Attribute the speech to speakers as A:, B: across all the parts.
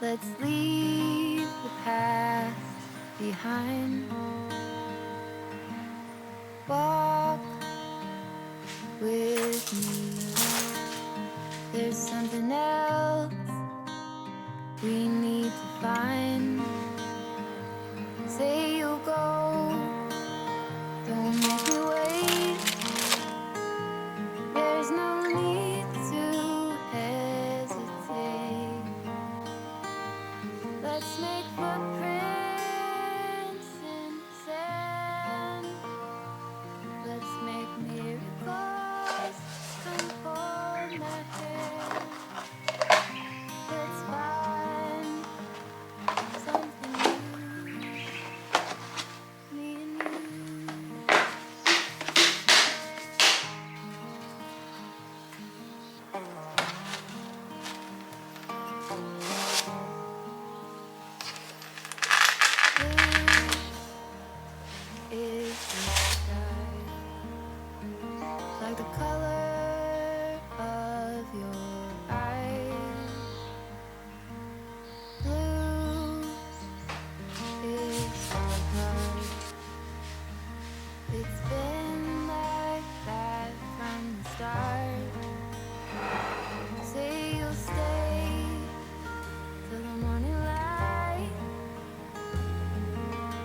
A: Let's leave the past behind. Walk with me. There's something else we need to find. Say you'll go, don't make me wait. There's no need to hesitate. Let's make footprints in sand. Let's make miracles. Come hold my hand. Let's find something new, me and you. Is the sky like the color of your eyes? Blue is the heart. It's been like that from the start. Say you'll stay till the morning light.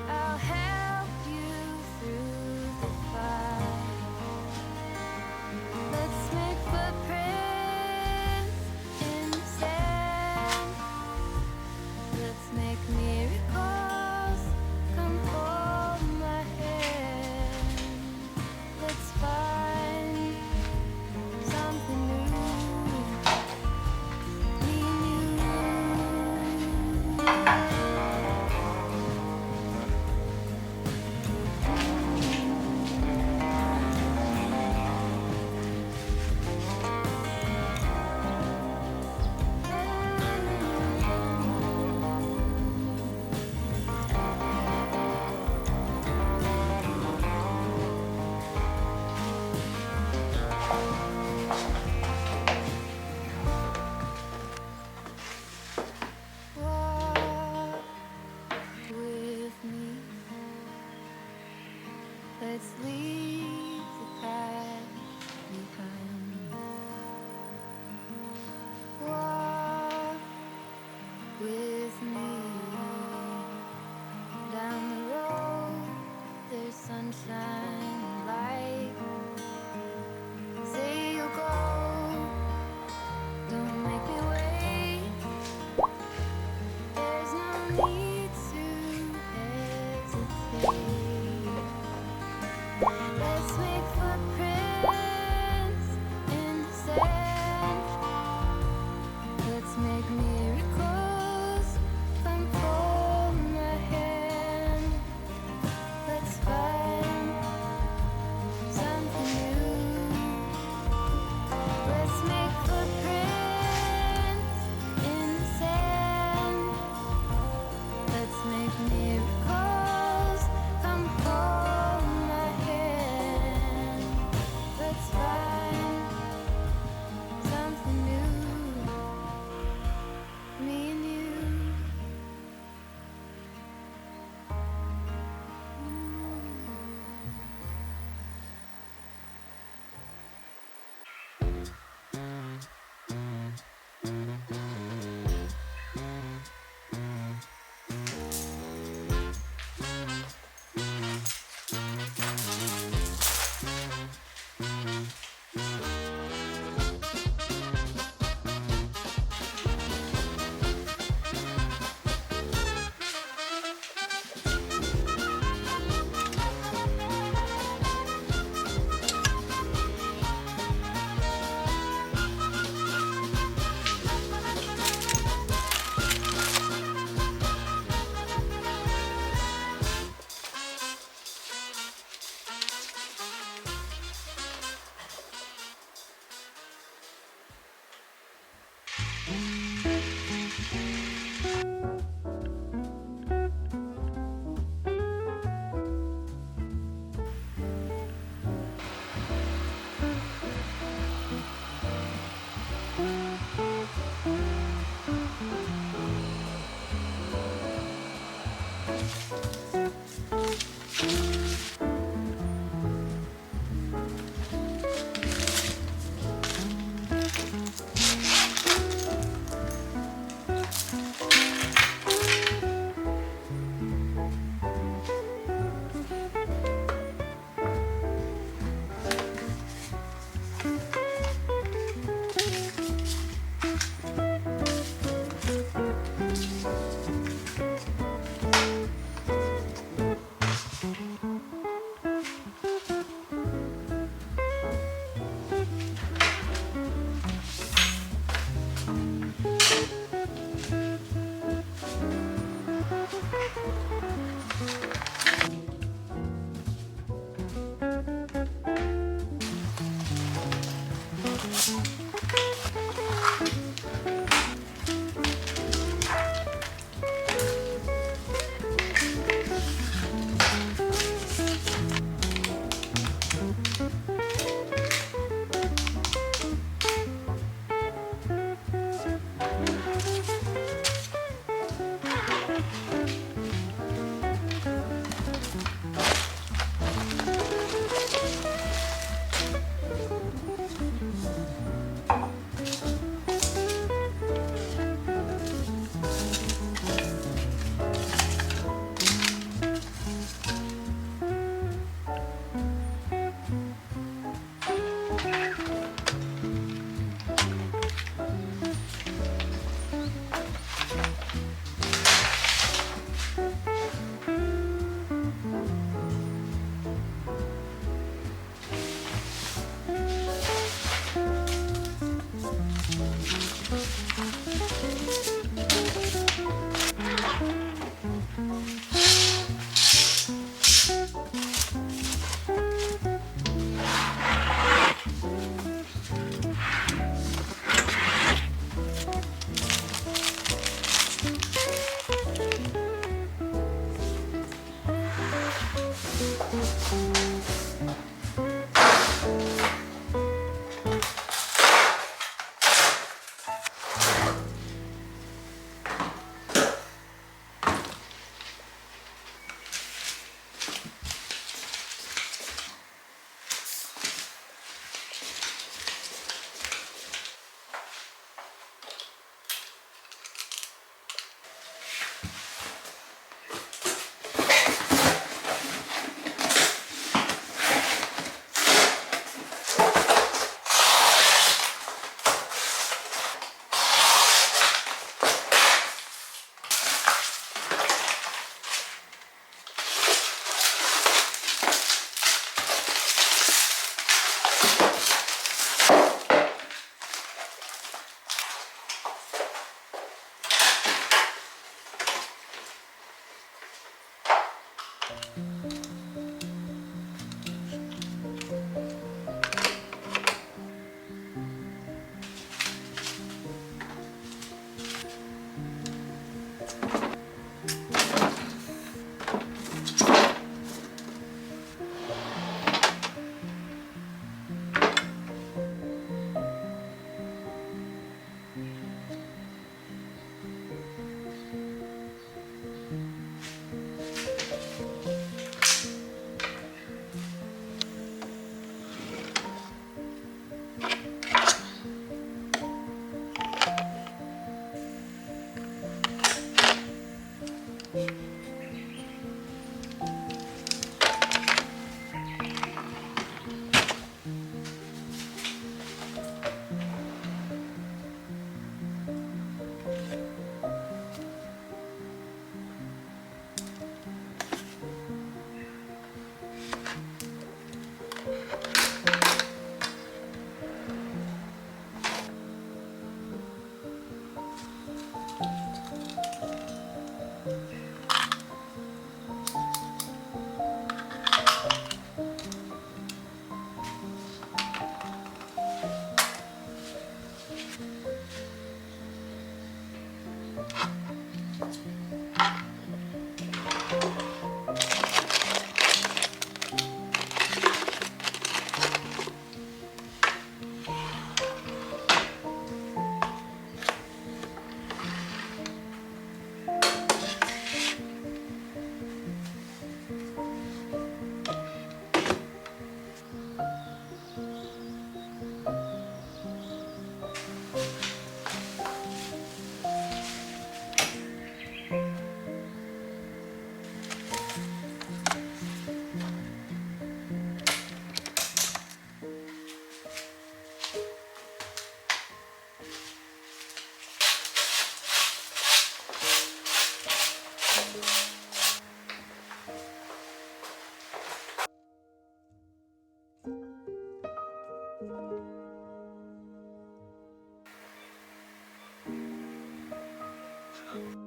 A: I'll help you through the fight. Let's make footprints in the sand. Let's make miracles. Come hold my hand. Let's find something new. Me and walk with me. Let's leave the past behind. Walk with me. Down the road, there's sunshine and light. Say you'll go, don't make me wait. There's no need to hesitate. Let's make footprints in the sand. Let's make miracles. Come hold my hand. Let's find something new. Let's make footprints in the sand. Let's make miracles. Come hold my hand. Let's find something new. Me and you. you.